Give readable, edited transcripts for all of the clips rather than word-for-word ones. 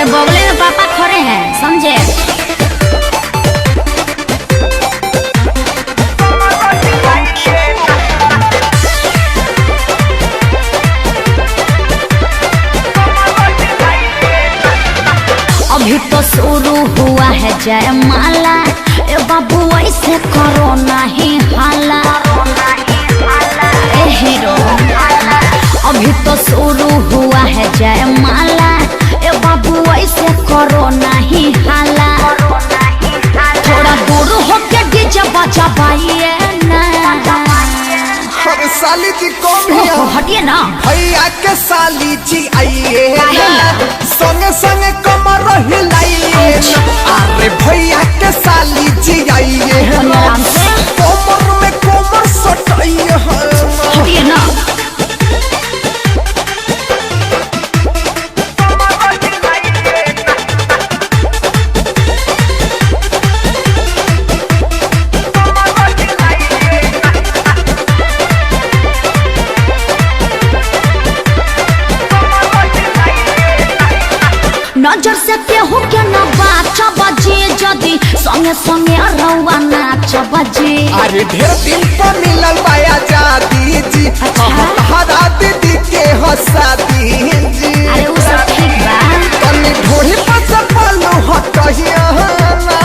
अरे बगले में पापा खड़े हैं, समझे। अभी तो शुरू हुआ है जयमाला, ए बाबू ऐसे करो नहीं हाला। ए हीरो अभी तो शुरू हुआ है जयमाला, ए बाबू ऐसे करो नहीं हाला। थोड़ा दूर होके डीजे बजाइए ना। अरे साली जी कौन है? हटिए ना। भैया के साली जी आइए ना, संगे संगे कमर हिलाइए ना। अरे भैया के साली जी आइए ना, कमर में कमर सटाइए। हटिए ना। नजर से केहू के न बाच बजे, जदी संगे संगे रउआ नाच बजे। अरे ढेर दिन पर मिलल बाया जादी जी, हरा दीदी के हंसा दी जी। अरे वो सब ठीक बा, तनी ढोरी पर से पल्लू हटहिया ना।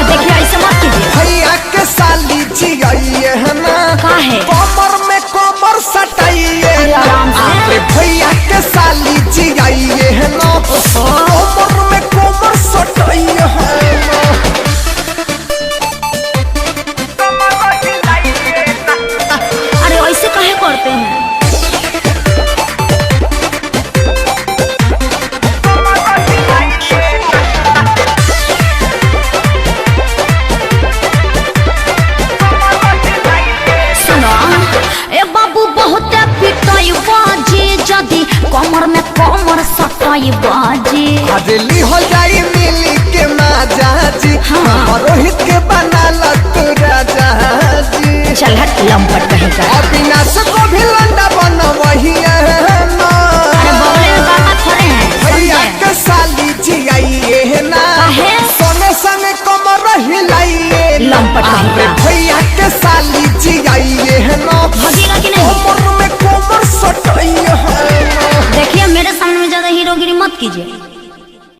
देखिए ऐसे मत कीजिए। भैया के साली जी आइए ना, काहे? कमर में कमर सटाइए ना। अरे भैया के साली जी आइए ना, कमर में कमर सटाइए ना। अरे ऐसे काहे करते हैं? सुनो ए बाबू बहुत पिटाई बाजी, जदी कमर में कमर सटाई बाजी। अजली हो जाई मिली के माजा जी, रोहित के बना तू राजा जी। चल हट लंपट कहेगा। अविनाश को भी लंडा बना वही ना। अरे बगले में पापा खड़े हैं, भैया समझे। के साली जी आइए ना, काहे? संगे संगे कमर हिलाइए ना। लंपट कहेगा। भैया